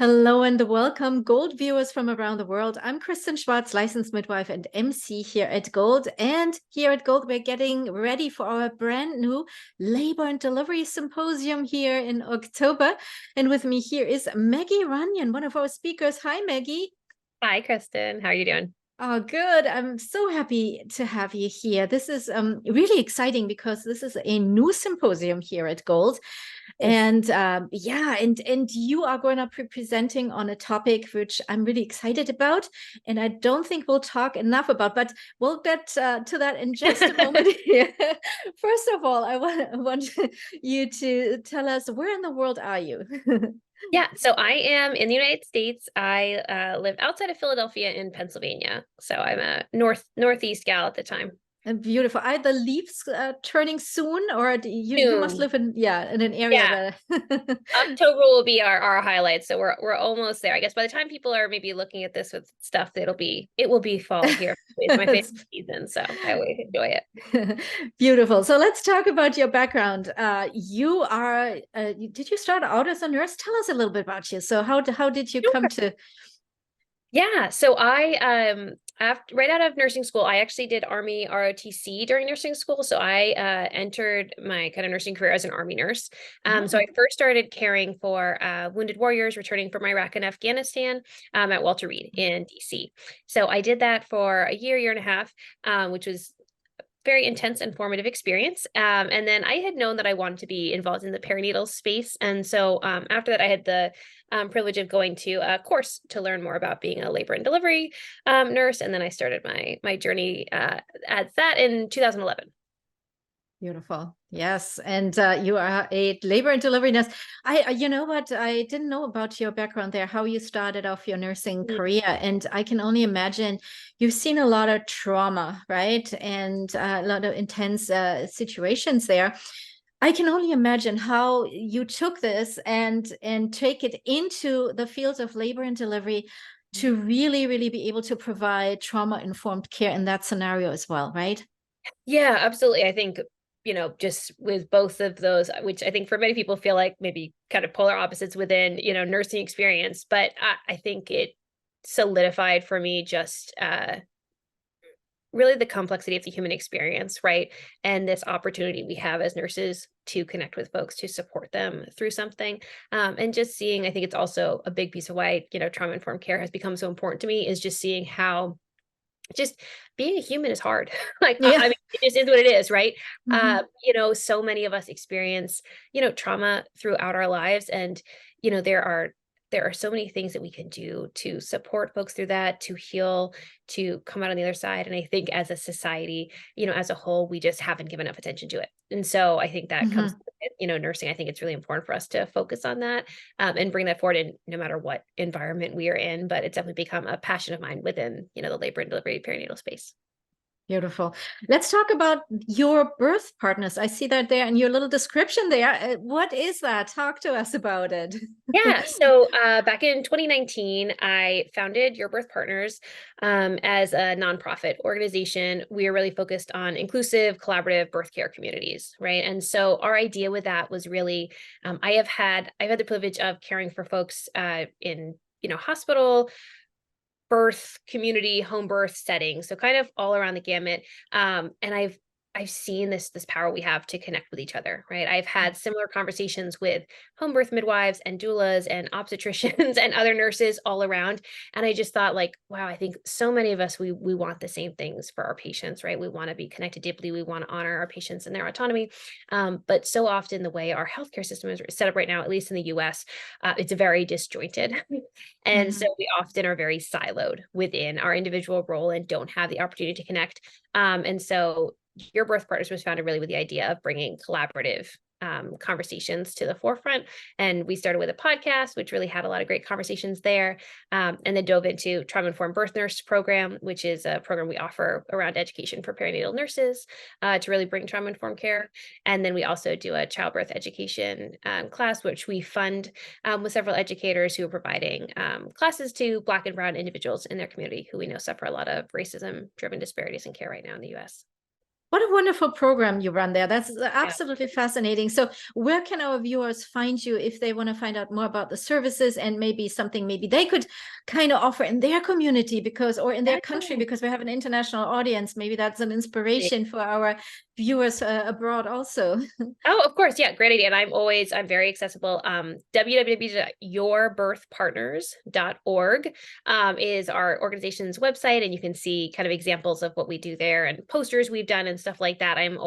Hello and welcome, Gold viewers from around the world. I'm Kristen Schwartz, licensed midwife and MC here at Gold. And here at Gold, we're getting ready for our brand new Labor and Delivery Symposium here in October. And with me here is Maggie Runyon, one of our speakers. Hi, Maggie. Hi, Kristen. How are you doing? Oh, good. I'm so happy to have you here. This is really exciting because this is a new symposium here at Gold. And yeah, and you are going to be presenting on a topic which I'm really excited about, and I don't think we'll talk enough about, but we'll get to that in just a moment here. First of all, I want you to tell us, where in the world are you? Yeah, so I am in the United States. I live outside of Philadelphia in Pennsylvania. So I'm a northeast gal at the time. Beautiful. Are the leaves turning soon, or you must Soon. live in an area Yeah, where October will be our highlight. So we're almost there. I guess by the time people are maybe looking at this with stuff, it will be fall here. It's my favorite season, so I always enjoy it. Beautiful. So let's talk about your background. You are, did you start out as a nurse? Tell us a little bit about you. So how did you come to? Yeah, so I after right out of nursing school, I actually did Army ROTC during nursing school. So I entered my kind of nursing career as an Army nurse. So I first started caring for wounded warriors returning from Iraq and Afghanistan at Walter Reed in DC. So I did that for a year and a half, which was very intense and formative experience. And then I had known that I wanted to be involved in the perinatal space. And so after that, I had the privilege of going to a course to learn more about being a labor and delivery nurse. And then I started my journey as that in 2011. Beautiful. Yes. And you are a labor and delivery nurse. You know what? I didn't know about your background there, how you started off your nursing career. And I can only imagine you've seen a lot of trauma, right? And a lot of intense situations there. I can only imagine how you took this and take it into the fields of labor and delivery to really, really be able to provide trauma-informed care in that scenario as well, right? Yeah, absolutely. I think, just with both of those, which I think for many people feel like maybe kind of polar opposites within, nursing experience, but I think it solidified for me just really the complexity of the human experience, right? And this opportunity we have as nurses to connect with folks, to support them through something. And just seeing, I think it's also a big piece of why, trauma-informed care has become so important to me, is just seeing how just being a human is hard. Like, I Yeah. mean, it just is what it is, right? Mhm. So many of us experience, trauma throughout our lives. And, there are so many things that we can do to support folks through that, to heal, to come out on the other side. And I think as a society, as a whole, we just haven't given enough attention to it. And so I think that comes Mhm. with, nursing. I think it's really important for us to focus on that and bring that forward in no matter what environment we are in. But it's definitely become a passion of mine within, the labor and delivery perinatal space. Beautiful. Let's talk about your birth partners. I see that there in your little description there. What is that? Talk to us about it. Yeah, so back in 2019, I founded Your Birth Partners as a nonprofit organization. We are really focused on inclusive, collaborative birth care communities, right? And so our idea with that was really, I've had the privilege of caring for folks in hospital, birth, community, home birth settings, so kind of all around the gamut. And I've seen this power we have to connect with each other, right? I've had similar conversations with home birth midwives and doulas and obstetricians and other nurses all around. And I just thought, like, wow, I think so many of us, we want the same things for our patients, right? We want to be connected deeply. We want to honor our patients and their autonomy. But so often the way our healthcare system is set up right now, at least in the US, it's very disjointed. And so Mhm. we often are very siloed within our individual role and don't have the opportunity to connect. And so Your Birth Partners was founded really with the idea of bringing collaborative conversations to the forefront. And we started with a podcast, which really had a lot of great conversations there. And then dove into Trauma Informed Birth Nurse Program, which is a program we offer around education for perinatal nurses to really bring trauma informed care. And then we also do a childbirth education class, which we fund with several educators who are providing classes to Black and Brown individuals in their community who we know suffer a lot of racism driven disparities in care right now in the US. What a wonderful program you run there. That's Yeah. absolutely fascinating. So where can our viewers find you if they want to find out more about the services and maybe something maybe they could kind of offer in their community because, or in their country, because we have an international audience. Maybe that's an inspiration for our viewers abroad also. Oh, of course. Yeah, great idea. And I'm very accessible. www.yourbirthpartners.org is our organization's website, and you can see kind of examples of what we do there and posters we've done and stuff like that. I'm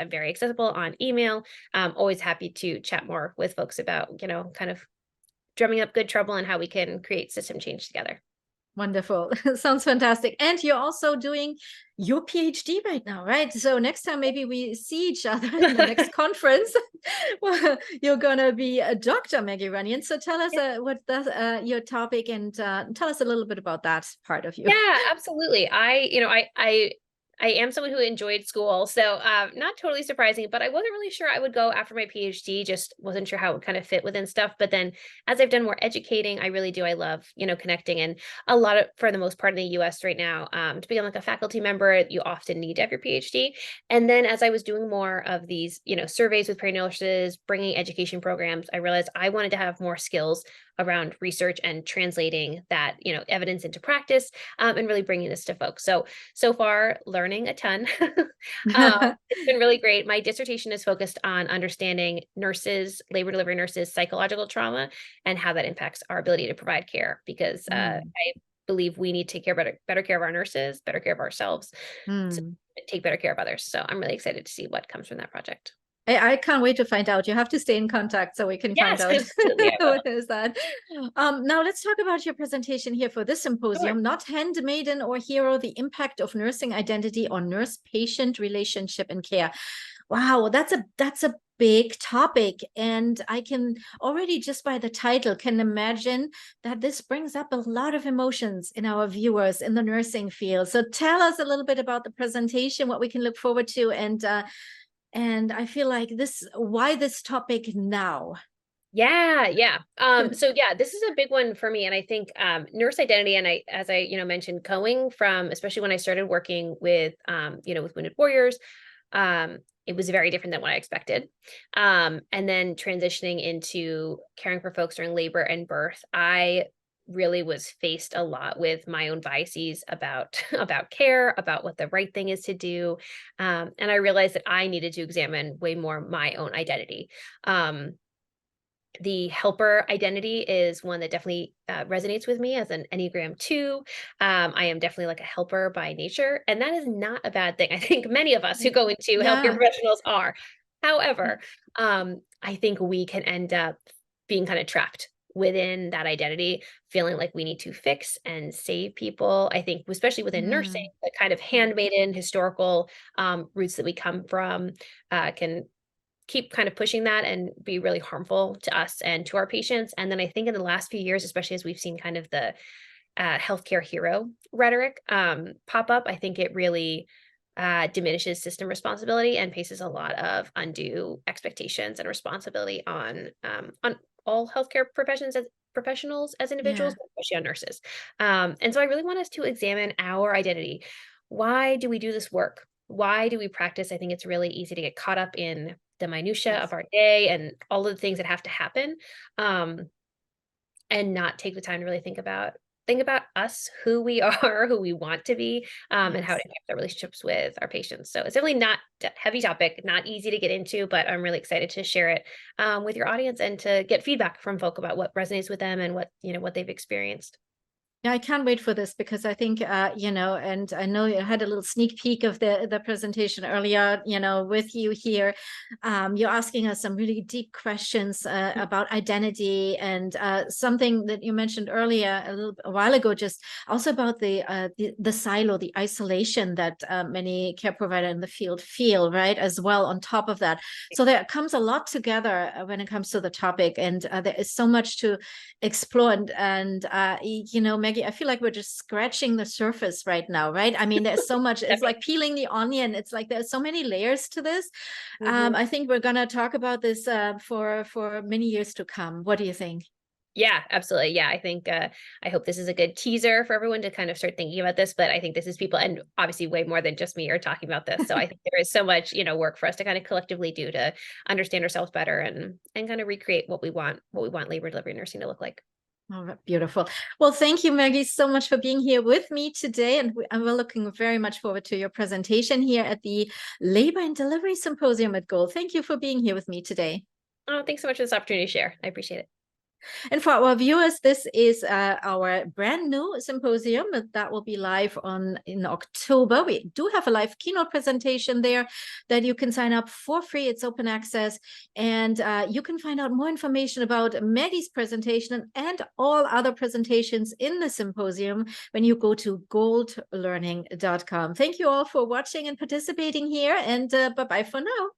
very accessible on email. Always happy to chat more with folks about, kind of drumming up good trouble and how we can create system change together. Wonderful. Sounds fantastic. And you're also doing your PhD right now, right? So next time maybe we see each other in the next conference, well, you're gonna be a Dr. Maggie Runyon. So tell us what your topic and tell us a little bit about that part of you. Yeah, absolutely. I am someone who enjoyed school, so not totally surprising, but I wasn't really sure I would go after my PhD, just wasn't sure how it would kind of fit within stuff. But then as I've done more educating, I love, connecting. And for the most part in the US right now, to become like a faculty member, you often need to have your PhD. And then as I was doing more of these, surveys with prenatal nurses, bringing education programs, I realized I wanted to have more skills around research and translating that, evidence into practice, and really bringing this to folks. So far, learning a ton. It's been really great. My dissertation is focused on understanding nurses, labor delivery nurses, psychological trauma, and how that impacts our ability to provide care. Because I believe we need to take better care of our nurses, better care of ourselves, to take better care of others. So I'm really excited to see what comes from that project. I can't wait to find out. You have to stay in contact so we can find out what is that. Now let's talk about your presentation here for this symposium, Sure. Not Handmaiden or Hero, the Impact of Nursing Identity on Nurse-Patient Relationship and Care. Wow, that's a big topic. And I can already just by the title can imagine that this brings up a lot of emotions in our viewers in the nursing field. So tell us a little bit about the presentation, what we can look forward to, and I feel like why this topic now? Yeah. So yeah, this is a big one for me. And I think nurse identity, and as I, mentioned, going from, especially when I started working with with wounded warriors, it was very different than what I expected. And then transitioning into caring for folks during labor and birth, I really was faced a lot with my own biases about about care, about what the right thing is to do. And I realized that I needed to examine way more my own identity. The helper identity is one that definitely resonates with me as an Enneagram 2. I am definitely like a helper by nature, and that is not a bad thing. I think many of us who go into healthcare professionals are. However, I think we can end up being kind of trapped within that identity, feeling like we need to fix and save people. I think, especially within nursing, the kind of handmaiden historical roots that we come from can keep kind of pushing that and be really harmful to us and to our patients. And then I think in the last few years, especially as we've seen kind of the healthcare hero rhetoric pop up, I think it really diminishes system responsibility and places a lot of undue expectations and responsibility on all healthcare professionals as individuals, especially on nurses. And so I really want us to examine our identity. Why do we do this work? Why do we practice? I think it's really easy to get caught up in the minutia of our day and all of the things that have to happen, and not take the time to really think about us, who we are, who we want to be, and how it impacts our relationships with our patients. So it's definitely not a heavy topic, not easy to get into, but I'm really excited to share it with your audience and to get feedback from folk about what resonates with them and what they've experienced. Yeah, I can't wait for this because I think, and I know you had a little sneak peek of the presentation earlier, with you here. You're asking us some really deep questions about identity and something that you mentioned earlier a while ago, just also about the silo, the isolation that many care providers in the field feel, right, as well on top of that. So there comes a lot together when it comes to the topic, and there is so much to explore. And Maggie, I feel like we're just scratching the surface right now, right? I mean, there's so much, it's like peeling the onion. It's like there's so many layers to this. I think we're going to talk about this for many years to come. What do you think? Yeah, absolutely. Yeah, I think I hope this is a good teaser for everyone to kind of start thinking about this. But I think this is people, and obviously way more than just me are talking about this. So I think there is so much, work for us to kind of collectively do to understand ourselves better and kind of recreate what we want labor and delivery nursing to look like. Oh, beautiful. Well, thank you, Maggie, so much for being here with me today. And we're looking very much forward to your presentation here at the Labor and Delivery Symposium at Goal. Thank you for being here with me today. Oh, thanks so much for this opportunity to share. I appreciate it. And for our viewers, this is our brand new symposium that will be live in October. We do have a live keynote presentation there that you can sign up for free. It's open access, and you can find out more information about Maggie's presentation and all other presentations in the symposium when you go to goldlearning.com. Thank you all for watching and participating here, and bye-bye for now.